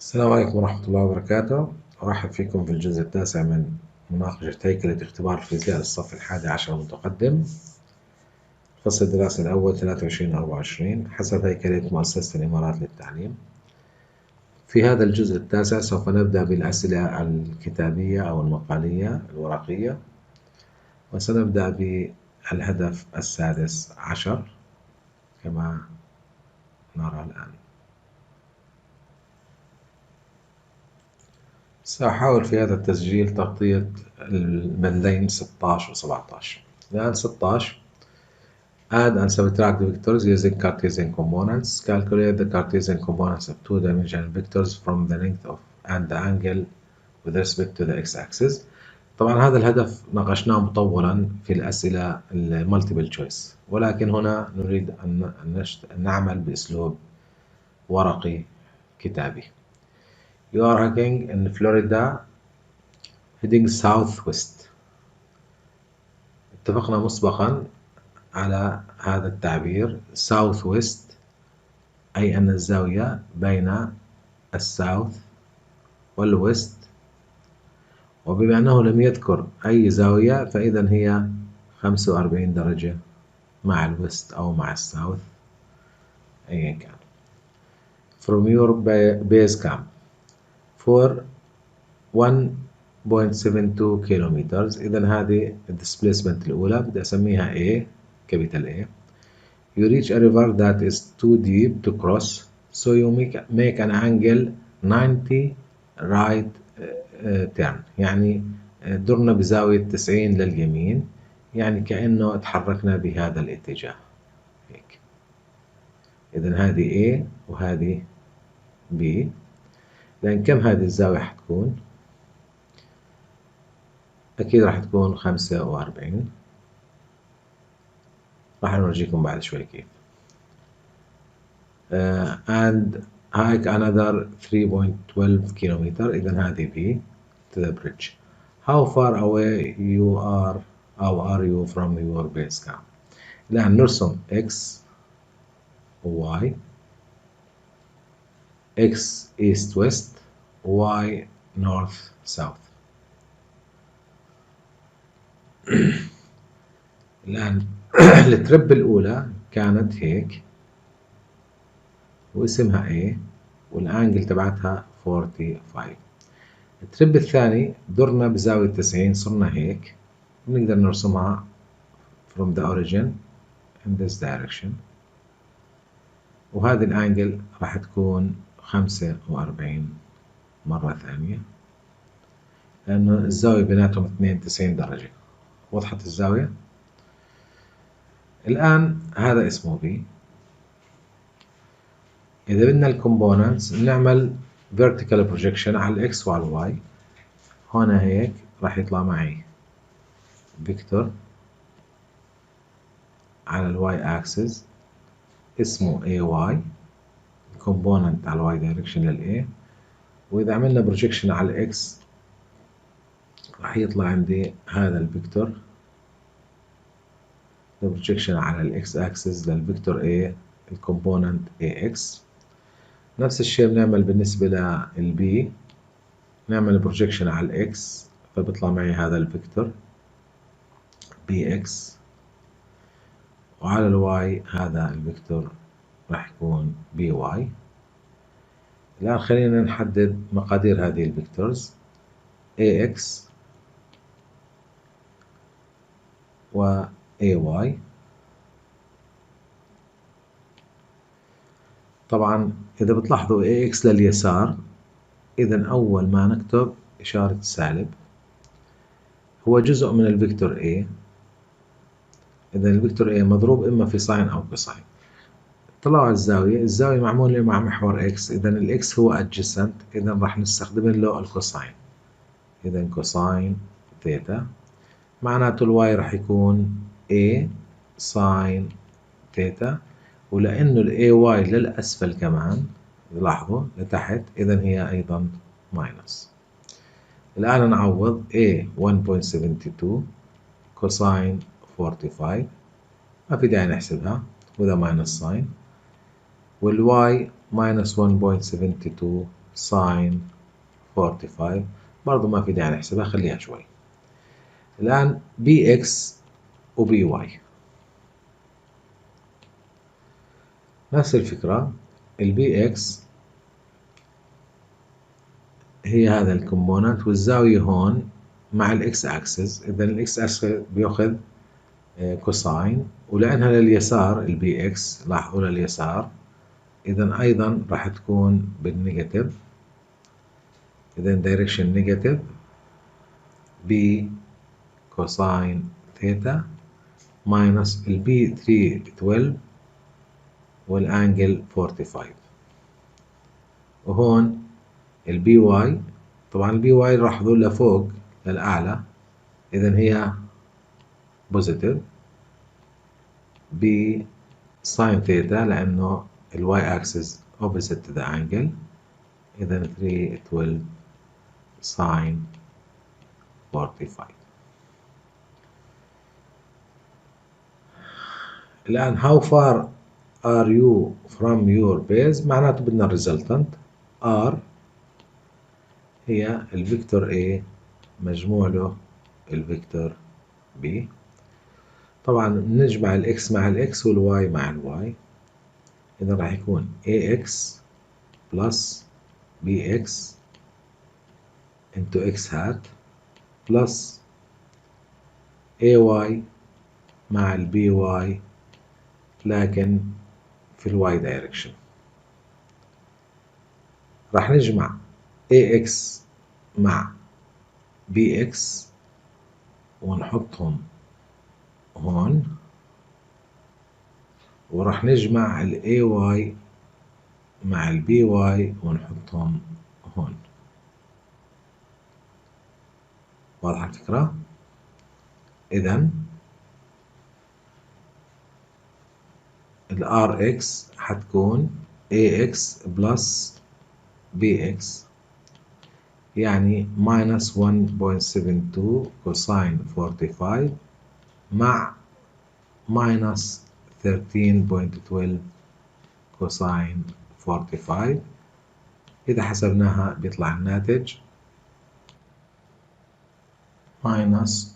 السلام عليكم ورحمة الله وبركاته. أرحب فيكم في الجزء التاسع من مناقشة هيكلة اختبار الفيزياء للصف 11 متقدم. فصل الدراسي الأول 23-24 حسب هيكلة مؤسسة الإمارات للتعليم. في هذا الجزء التاسع سوف نبدأ بالأسئلة الكتابية أو المقالية الورقية، وسنبدأ بالهدف السادس عشر كما نرى الآن. سأحاول في هذا التسجيل تغطية البندين 16 و 17. الآن 16. Add and subtract the vectors using Cartesian components. Calculate the Cartesian components of two-dimensional vectors from the length of and the angle with respect to the x-axis. طبعا هذا الهدف ناقشناه مطولا في الأسئلة المالتيبل تشويس، ولكن هنا نريد أن نعمل بأسلوب ورقي كتابي. You are hiking in Florida heading southwest. اتفقنا مسبقا على هذا التعبير southwest، أي أن الزاوية بين الساوث والويست، وبما أنه لم يذكر أي زاوية فإذا هي 45 درجة مع الويست أو مع الساوث أيا كان. From your base camp for 1.72 kilometers. إذا هذه الديسبيسمنت الأولى بدي أسميها A capital A. You reach a river that is too deep to cross, so you make an angle 90 right turn. يعني درنا بزاوية 90 لليمين، يعني كأنه تحركنا بهذا الاتجاه هيك. إذا هذه A وهذه B. لأن كم هذه الزاوية حتكون؟ أكيد راح تكون 45. راح نورجيكم بعد شوي كيف. And hike another 3.12 kilometer. إذا هذه B to the bridge. How far away you are you from your base camp? الآن نرسم X و Y. X east west، Y north south. الآن الترب الأولى كانت هيك واسمها A والأنجل تبعتها 45. الترب الثاني درنا بزاوية 90 صرنا هيك، بنقدر نرسمها from the origin in this direction، وهذه الأنجل راح تكون 45 مرة ثانية، لأنه الزاوية بيناتهم 92 درجة. وضحت الزاوية؟ الآن هذا اسمه B. إذا بدنا الكومبوننتس نعمل vertical projection على الإكس وعلى الواي. هنا هيك راح يطلع معي فيكتور على الواي اكسس اسمه AY، كومبوننت على الواي دايركشن للA. وإذا عملنا بروجيكشن على الإكس راح يطلع عندي هذا الفيكتور بروجيكشن على الإكس اكسس للفيكتور A الكومبوننت AX. نفس الشيء بنعمل بالنسبة للبي، نعمل بروجيكشن على الإكس فبيطلع معي هذا الفيكتور BX، وعلى الواي هذا الفيكتور راح يكون BY. الآن خلينا نحدد مقادير هذه الفيكتورز AX و AY. طبعا إذا بتلاحظوا AX لليسار، إذا أول ما نكتب إشارة السالب هو جزء من الفيكتور A. إذا الفيكتور A مضروب إما في ساين أو كوساين. طلعوا على الزاوية معمولة مع محور X، إذا الإكس هو adjacent، إذا راح نستخدم له الكوساين. إذا كوساين ثيتا معناته الواي راح يكون A ساين ثيتا، ولأنه ال AY للأسفل كمان لاحظوا لتحت، إذا هي أيضا ماينس. الآن نعوض A 1.72 كوساين 45 ما في داعي نحسبها وذا ماينس ساين، والواي ماينس 1.72 sin 45. برضو ما في داعي نحسبها، خليها شوي. الآن bx و by نفس الفكرة. ال bx هي هذا الكومبوننت والزاوية هون مع الاكس اكسس. إذا الاكس اكسس بياخذ كوساين، ولأنها لليسار البي اكس، لاحظوا لليسار، إذا أيضا راح تكون بالنيجاتيف. إذا دايركشن نيجاتيف بي كوساين ثيتا ماينس البي 312 والانجل 45. وهون البي واي، طبعا البي واي لاحظوا لفوق للأعلى، إذا هي بوزيتيف ب ساين ثيتا لأنه الواي اكسس opposite to the angle. إذا 312 ساين 45. الآن how far are you from your base معناته بدنا الريزلتنت. R هي الفيكتور A مجموع له الفيكتور B. طبعا نجمع الاكس مع الاكس والواي مع الواي، إذا راح يكون AX plus BX into X hat plus AY مع البي واي لكن في الواي دايركشن. راح نجمع AX مع BX ونحطهم هون، وراح نجمع ال AY مع ال BY ونحطهم هون. واضحة الفكرة؟ إذا ال RX حتكون AX plus BX يعني minus 1.72 cosine 45 مع minus 13.12 cosine 45. إذا حسبناها بيطلع الناتج minus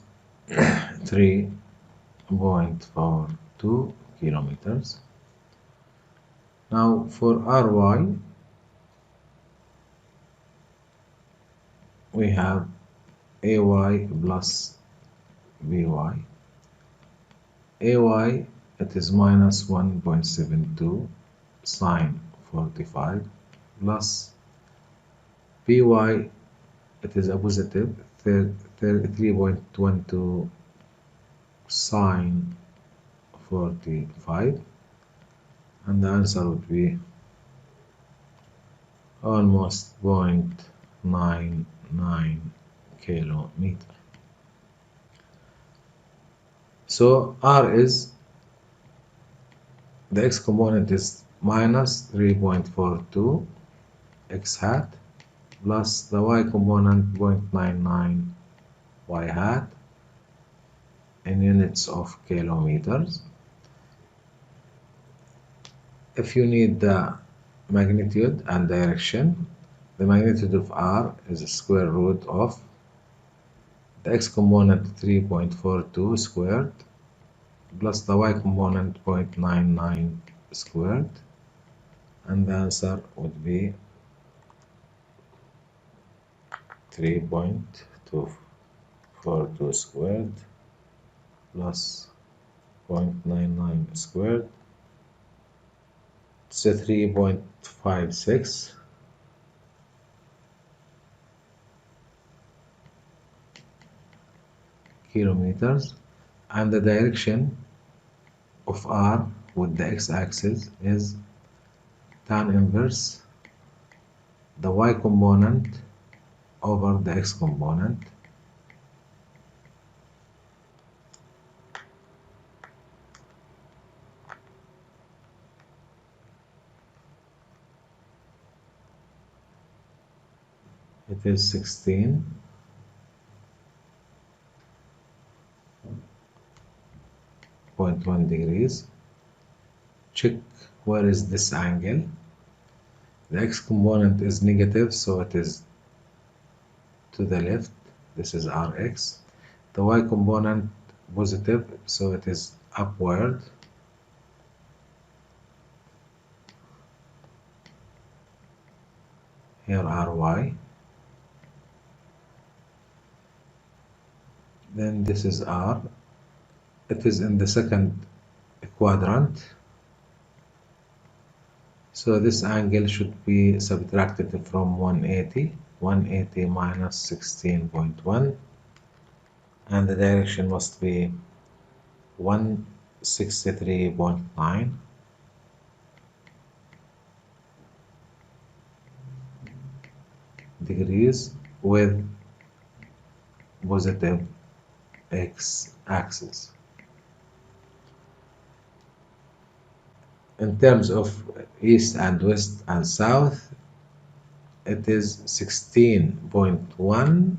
3.42 kilometers. Now for RY we have AY plus BY. AY it is minus 1.72 sine 45 plus BY it is a positive 3.12 sine 45, and the answer would be almost 0.99 kilometer. So R is, the x component is minus 3.42 x hat plus the y component 0.99 y hat in units of kilometers. If you need the magnitude and direction, the magnitude of R is the square root of the x component 3.42 squared plus the y component 0.99 squared, and the answer would be 3.242 squared plus 0.99 squared. It's 3.56 kilometers, and the direction of R with the x-axis is tan inverse the y component over the x component. It is 16.1 degrees. Check where is this angle. The x component is negative, so it is to the left. This is Rx. The y component positive, so it is upward. Here Ry. Then this is R. It is in the second quadrant. So this angle should be subtracted from 180. 180 minus 16.1. And the direction must be 163.9. degrees with positive x-axis. In terms of east and west and south, it is 16.1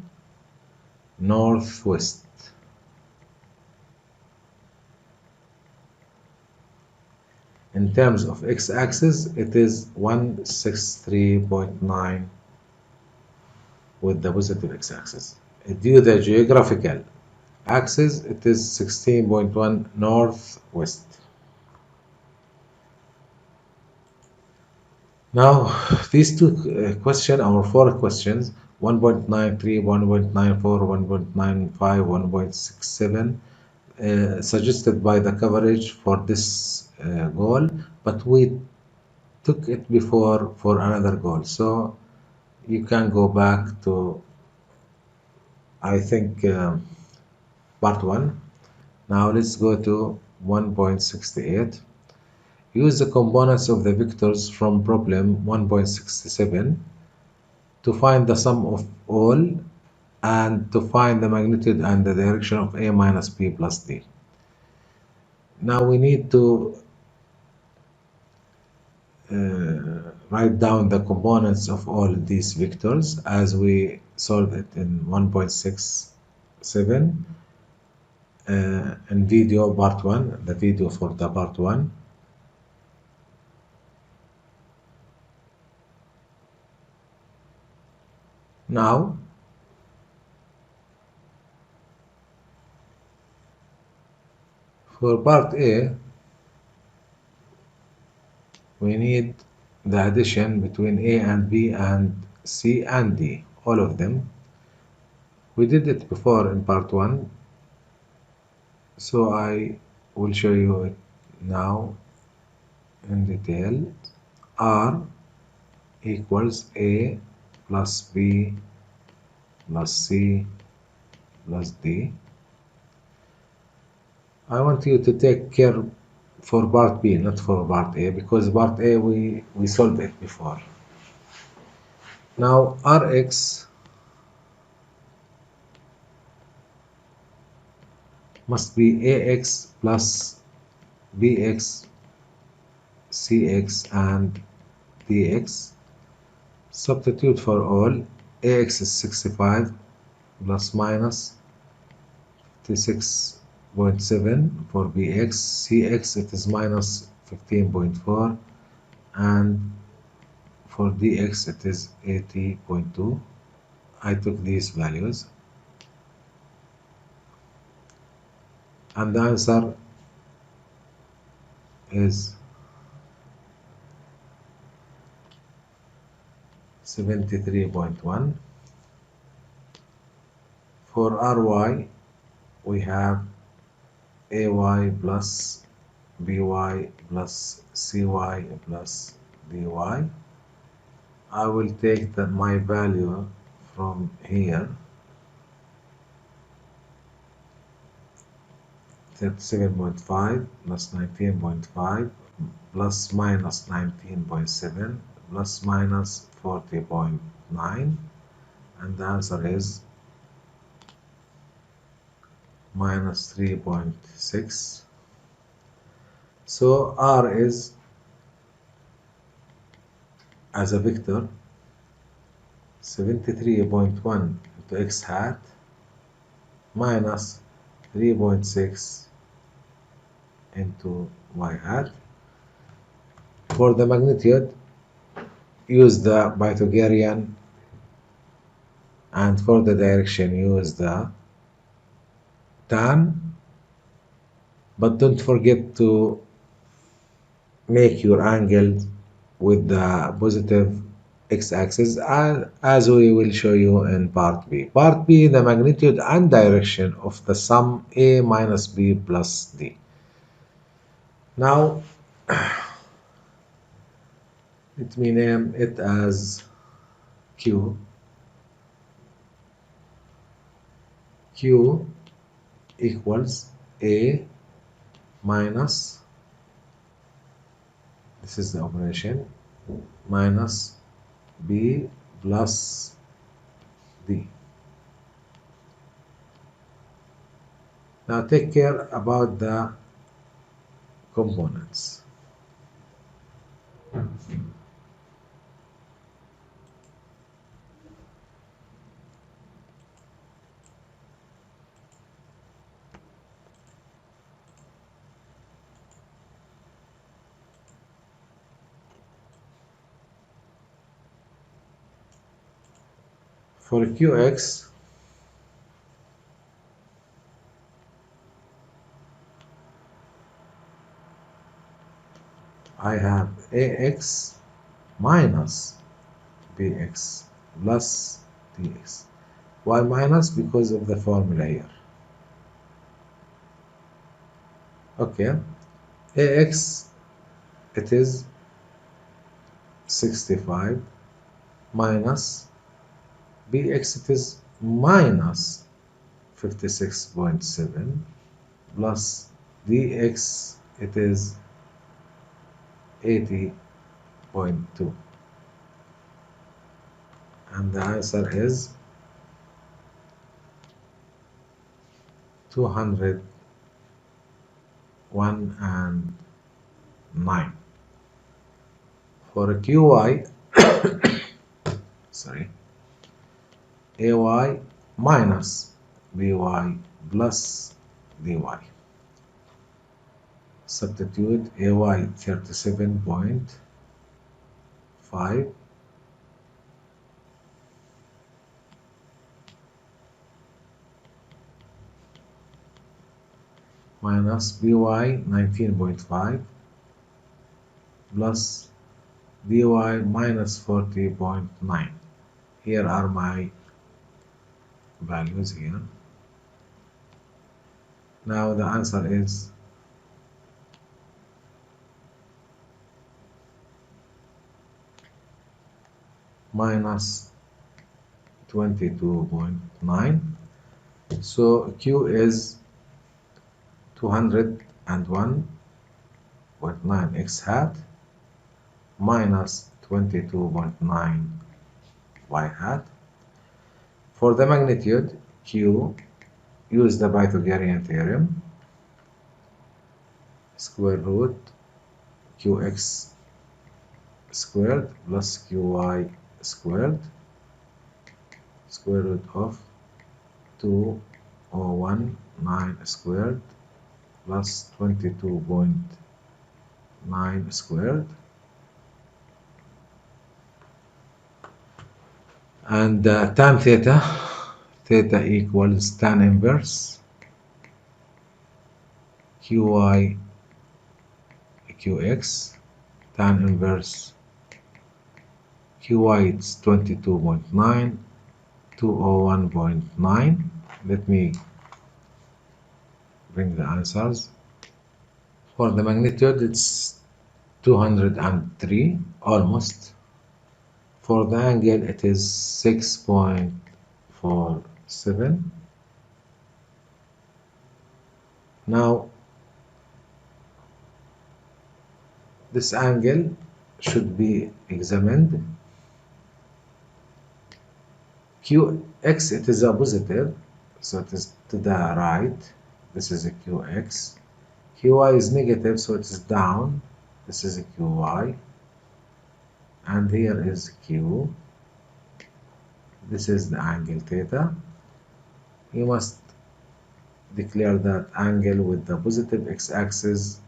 northwest. In terms of x-axis, it is 163.9 with the positive x-axis. Due to the geographical axis, it is 16.1 northwest. Now, these two questions, or four questions, 1.93, 1.94, 1.95, 1.67, suggested by the coverage for this goal, but we took it before for another goal. So you can go back to, I think, part 1. Now let's go to 1.68. Use the components of the vectors from problem 1.67 to find the sum of all and to find the magnitude and the direction of A minus B plus D. Now we need to write down the components of all these vectors as we solved it in 1.67 in video part 1, the video for the part 1. Now for part A, we need the addition between A and B and C and D, all of them. We did it before in part 1, so I will show you it now in detail. R equals A plus B plus C plus D. I want you to take care for part B, not for part A, because part A we solved it before. Now Rx must be AX plus BX, CX and DX. Substitute for all. AX is 65 plus minus 56.7 for BX. CX it is minus 15.4 and for DX it is 80.2. I took these values and the answer is 73.1. For Ry, we have AY plus BY plus CY plus DY. I will take my value from here, 37.5 plus 19.5 plus minus 19.7 plus minus 40.9, and the answer is minus 3.6. So R is, as a vector, 73.1 into x hat minus 3.6 into y hat. For the magnitude, use the Pythagorean, and for the direction use the tan, but don't forget to make your angle with the positive x-axis, as we will show you in part B. Part B, the magnitude and direction of the sum A minus B plus D. Now, let me name it as Q. Q equals A minus, this is the operation, minus B plus D. Now take care about the components. For Qx, I have Ax minus Bx plus Dx. Why minus? Because of the formula here. Okay, Ax, it is 65 minus Bx, it is minus 56.7 plus Dx, it is 80.2, and the answer is 201 and 9. For Qy, sorry, Ay minus By plus Dy. Substitute Ay 37.5 minus By 19.5 plus Dy minus 40.9. Here are my values here. Now the answer is minus 22.9. So Q is 201.9 x hat minus 22.9 y hat. For the magnitude, Q, use the Pythagorean theorem. Square root Qx squared plus Qy squared, square root of 2019 squared plus 22.9 squared, and tan theta, theta equals tan inverse Qy Qx, tan inverse Qy, it's 22.9, 201.9. Let me bring the answers. For the magnitude, it's 203, almost. For the angle, it is 6.47. Now, this angle should be examined. Qx, it is a positive, so it is to the right. This is a Qx. Qy is negative, so it is down. This is a Qy. And here is Q. This is the angle theta. You must declare that angle with the positive x-axis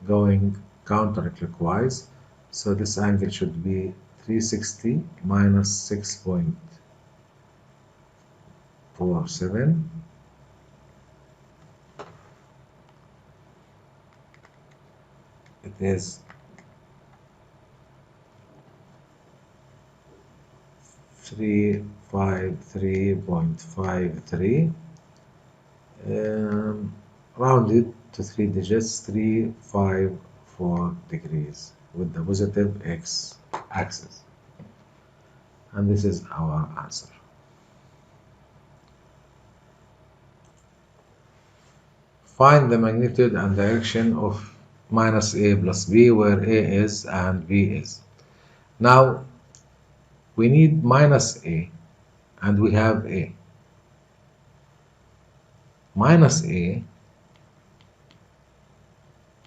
going counterclockwise. So this angle should be 360 minus 6.47. It is 353.53. Rounded to 3 digits, 354 degrees with the positive x-axis. And this is our answer. Find the magnitude and direction of minus a plus b, where a is and b is. Now we need minus a, and we have a. Minus a,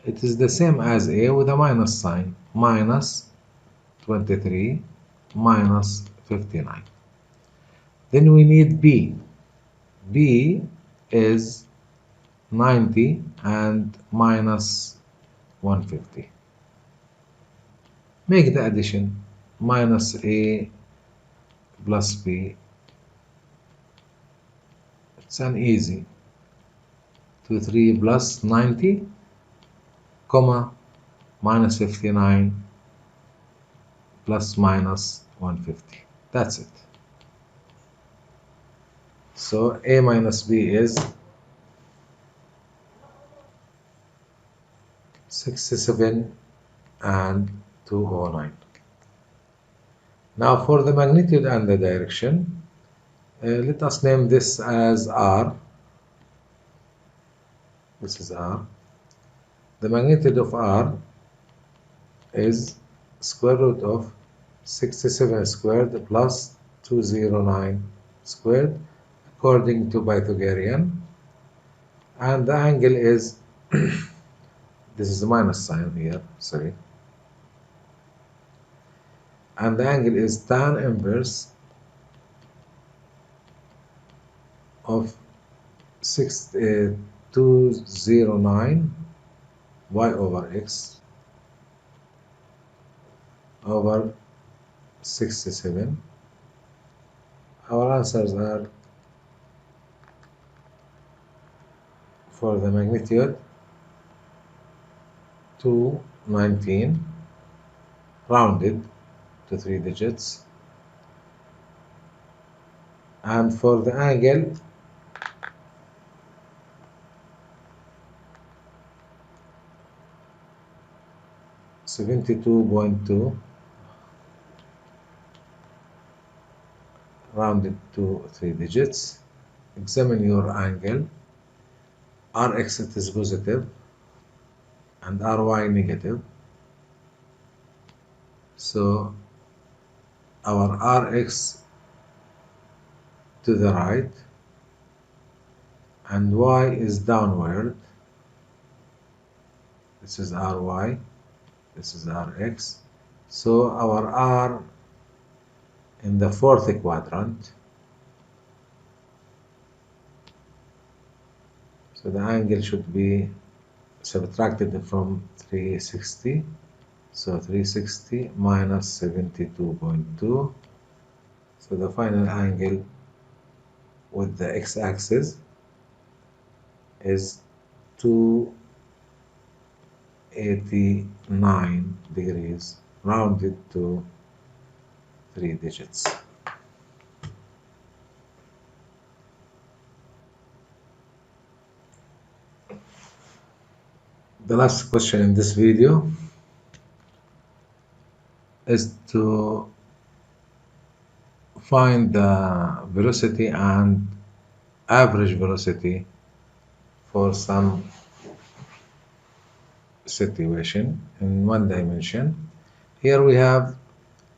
it is the same as a with a minus sign, minus 23 minus 59. Then we need b. b is 90 and minus 150. Make the addition, minus a plus b. It's an easy. 23 plus 90, comma, minus 59 plus minus 150. That's it. So a minus b is 67 and 209. Now for the magnitude and the direction, let us name this as r. This is r. The magnitude of r is square root of 67 squared plus 209 squared according to Pythagorean, and the angle is this is the minus sign here, sorry, and the angle is tan inverse of 209 y over x over 67. Our answers are for the magnitude 219 rounded to 3 digits, and for the angle 72.2 rounded to 3 digits. Examine your angle. Rx it is positive and Ry negative. So our Rx to the right and Y is downward. This is Ry, this is Rx. So our R in the fourth quadrant. So the angle should be subtracted from 360. So 360 minus 72.2. So the final angle with the x-axis is 289 degrees rounded to 3 digits. The last question in this video is to find the velocity and average velocity for some situation in one dimension. Here we have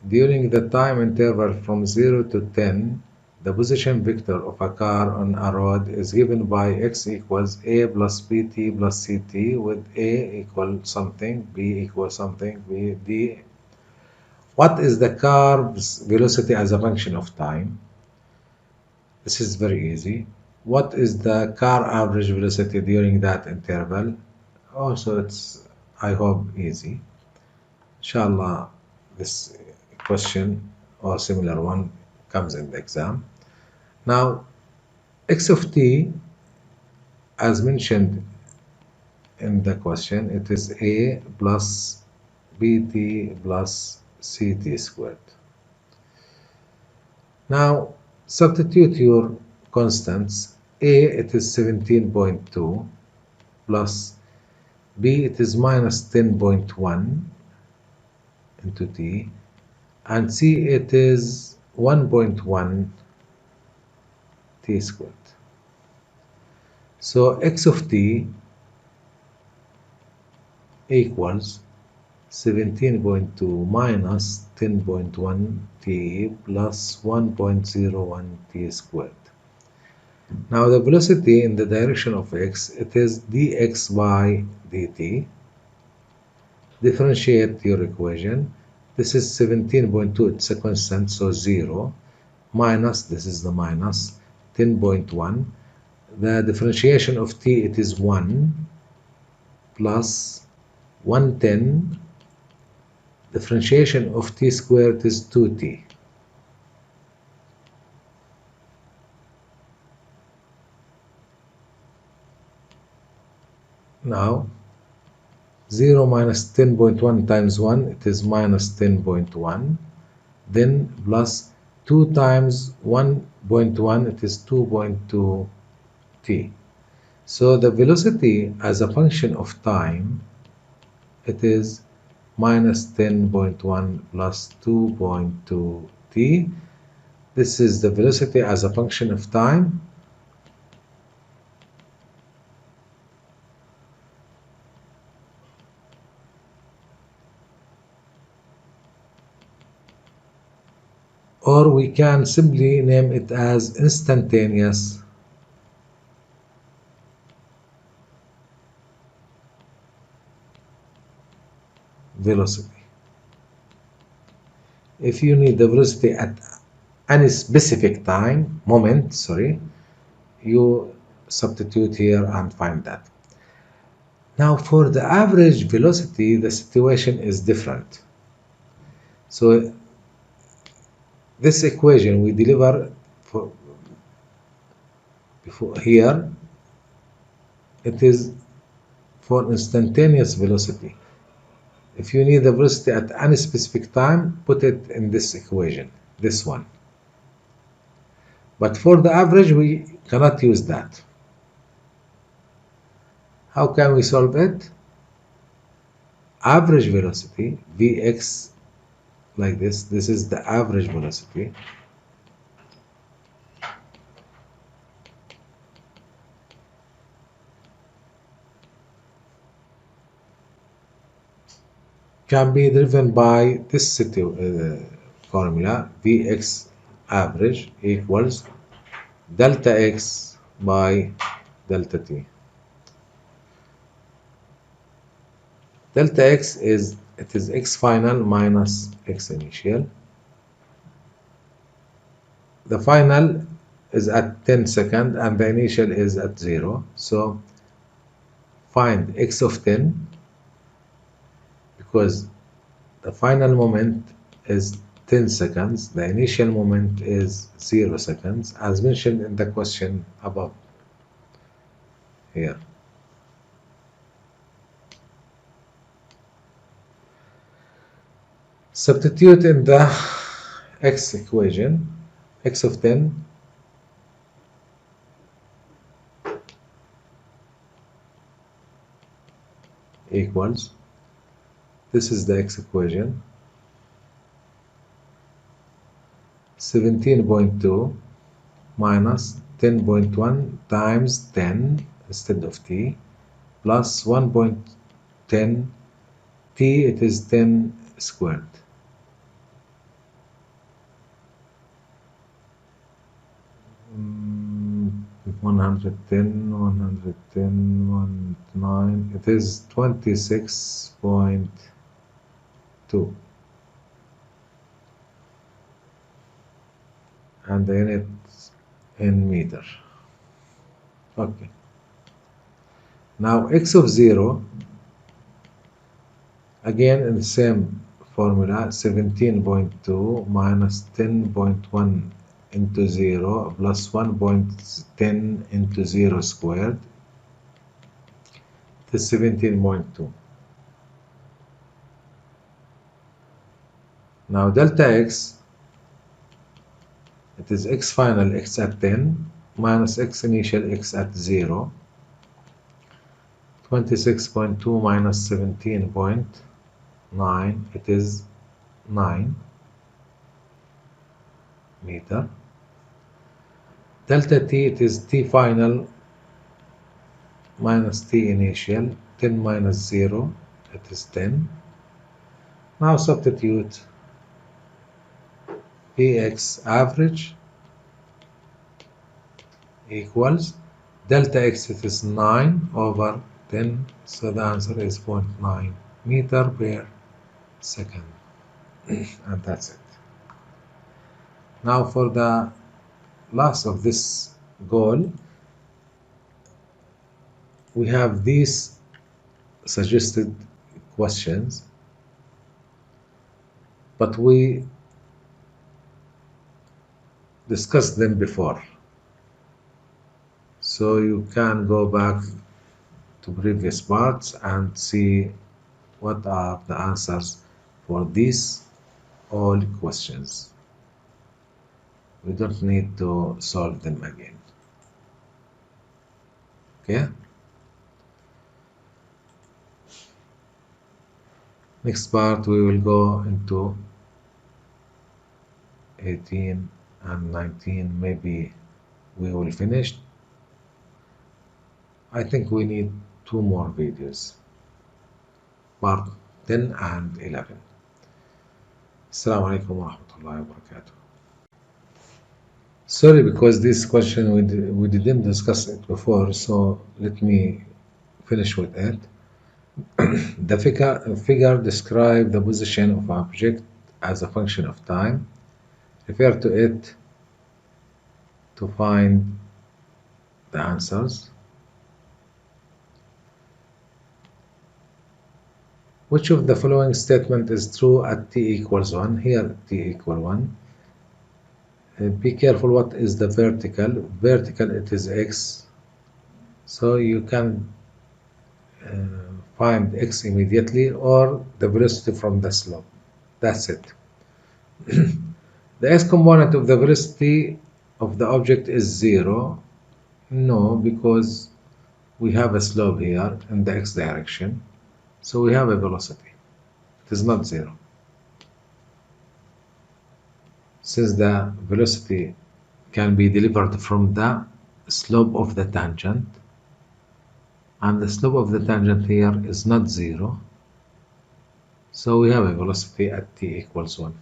during the time interval from 0 to 10, the position vector of a car on a road is given by x equals a plus bt plus ct, with a equal something, b equal something, b, d. What is the car's velocity as a function of time? This is very easy. What is the car average velocity during that interval? Also, it's, I hope, easy. inshallah this question or similar one comes in the exam. Now x of t, as mentioned in the question, it is a plus bt plus ct squared. Now substitute your constants. A, it is 17.2 plus b, it is minus 10.1 into t, and c, it is 1.1 t squared. So x of t equals 17.2 minus 10.1 t plus 1.01 t squared. Now the velocity in the direction of x, it is dx by dt. Differentiate your equation. This is 17.2, it's a constant, so 0, minus, this is the minus, 10.1. The differentiation of t, it is 1, plus 110. Differentiation of t squared is 2t. Now 0 minus 10.1 times 1, it is minus 10.1. Then plus 2 times 1.1, it is 2.2 t. So the velocity as a function of time, it is minus 10.1 plus 2.2 t. This is the velocity as a function of time. Or we can simply name it as instantaneous velocity. If you need the velocity at any specific time, you substitute here and find that. Now for the average velocity, the situation is different. So this equation we deliver before here, it is for instantaneous velocity. If you need the velocity at any specific time, put it in this equation, this one. But for the average, we cannot use that. How can we solve it? Average velocity, Vx, like this is the average velocity. Can be driven by this formula, Vx average equals delta x by delta t. Delta x is x final minus x initial. The final is at 10 seconds and the initial is at 0. So find x of 10, because the final moment is 10 seconds, the initial moment is 0 seconds, as mentioned in the question above here. Substitute in the x equation, x of 10 equals, this is the x equation, 17.2 minus 10.1 times 10 instead of t plus 1.10 t, it is 10 squared. Mm, 110, it is 26.2. And the unit in meter. Okay. Now x of 0, again in the same formula 17.2 minus 10.1 into 0 plus 1.10 into 0 squared is 17.2. Now delta x, it is x final x at 10 minus x initial x at 0. 26.2 minus 17.9, it is 9 meter. Delta t, it is t final minus t initial, 10 minus 0, it is 10. Now substitute px average equals delta x, it is 9 over 10, so the answer is 0.9 meter per second. And that's it. Now for the last of this goal, we have these suggested questions, but we discussed them before, so you can go back to previous parts and see what are the answers for these all questions. We don't need to solve them again. Okay? Next part we will go into 18 and 19. Maybe we will finish. I think we need 2 more videos, part 10 and 11. Assalamu alaikum wa rahmatullahi wa barakatuh. Sorry, because this question we didn't discuss it before, so let me finish with it. The figure describes the position of an object as a function of time. Refer to it to find the answers. Which of the following statement is true at t equals 1? Here t equal 1. Be careful, what is the vertical? Vertical, it is x. So you can find x immediately, or the velocity from the slope. That's it. The x component of the velocity of the object is 0. No, because we have a slope here in the x direction. So we have a velocity. It is not 0. Since the velocity can be delivered from the slope of the tangent, and the slope of the tangent here is not 0, so we have a velocity at t equals 1.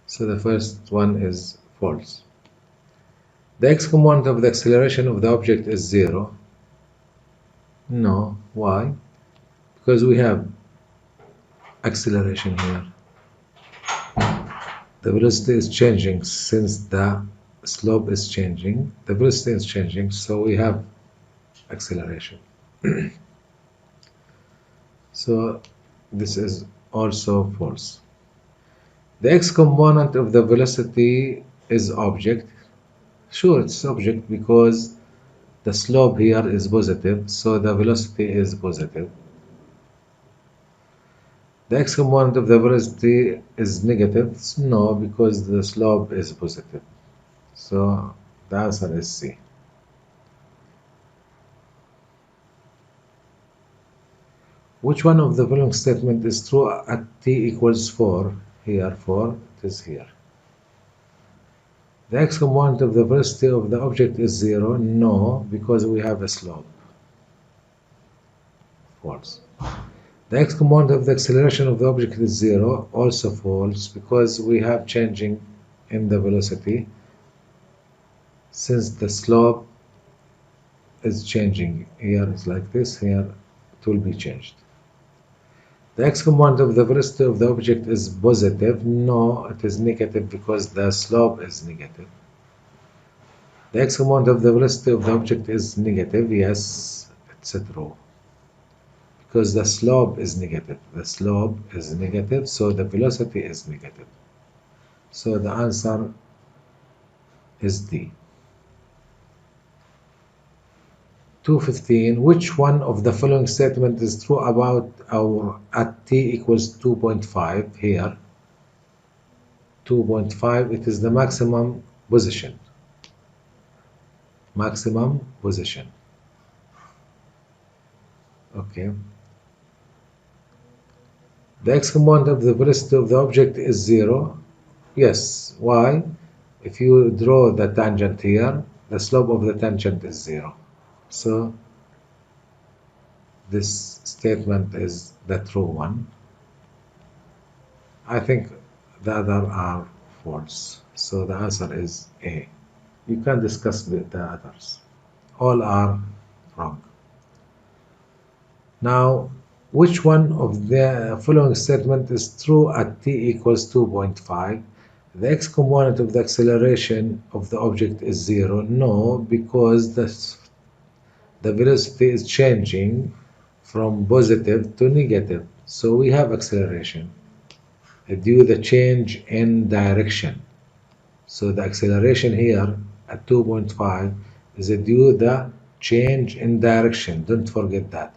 So the first one is false. The x component of the acceleration of the object is 0. No. Why? Because we have acceleration here. The velocity is changing since the slope is changing. The velocity is changing, so we have acceleration. So this is also false. The x component of the velocity is object. Sure, it's object because the slope here is positive, so the velocity is positive. The x component of the velocity is negative. No, because the slope is positive. So the answer is C. Which one of the following statement is true at t equals 4? Here, 4, it is here. The x component of the velocity of the object is 0. No, because we have a slope. False. The x component of the acceleration of the object is 0. Also false, because we have changing in the velocity. Since the slope is changing, here it's like this, here it will be changed. The x component of the velocity of the object is positive. No, it is negative because the slope is negative. The x component of the velocity of the object is negative. Yes, it's true, because the slope is negative. The slope is negative, so the velocity is negative. So the answer is D. 215. Which one of the following statement is true about or at t equals 2.5 here? 2.5, it is the maximum position. Maximum position. Okay. The x-component of the velocity of the object is 0. Yes. Why? If you draw the tangent here, the slope of the tangent is 0. So this statement is the true one. I think the other are false. So the answer is A. You can discuss with the others. All are wrong. Now, which one of the following statement is true at t equals 2.5? The x-component of the acceleration of the object is 0. No, because the velocity is changing from positive to negative. So we have acceleration due to the change in direction. So the acceleration here at 2.5 is due to the change in direction. Don't forget that.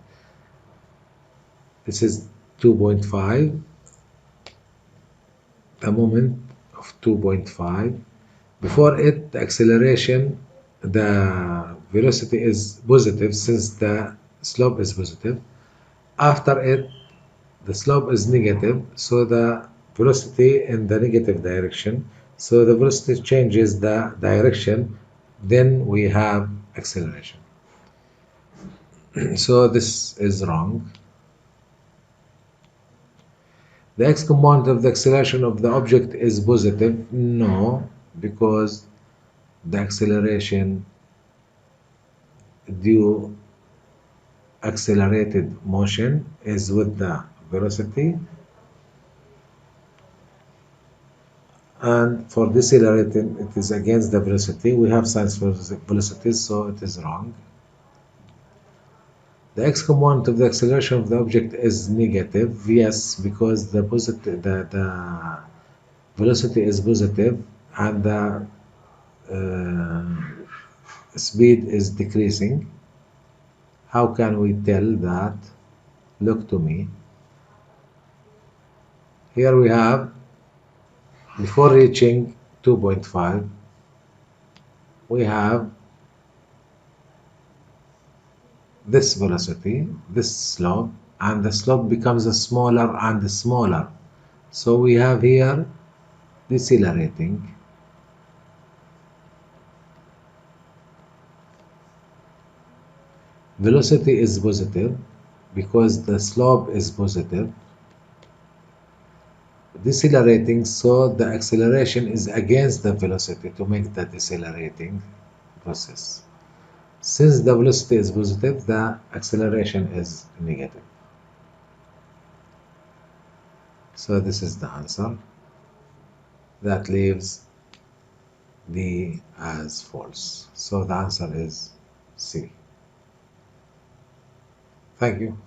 This is 2.5, the moment of 2.5. Before it, the acceleration, the velocity is positive since the slope is positive. After it, the slope is negative, so the velocity in the negative direction. So the velocity changes the direction, then we have acceleration. So this is wrong. The x-component of the acceleration of the object is positive. No, because the acceleration due accelerated motion is with the velocity, and for decelerating it is against the velocity. We have signs for velocity, so it is wrong. The x-component of the acceleration of the object is negative. Yes, because the velocity is positive and the speed is decreasing. How can we tell that? Look to me. Here we have, before reaching 2.5, we have this velocity, this slope, and the slope becomes smaller and smaller. So we have here decelerating. Velocity is positive because the slope is positive. Decelerating, so the acceleration is against the velocity to make the decelerating process. Since the velocity is positive, the acceleration is negative. So this is the answer. That leaves D as false. So the answer is C. Thank you.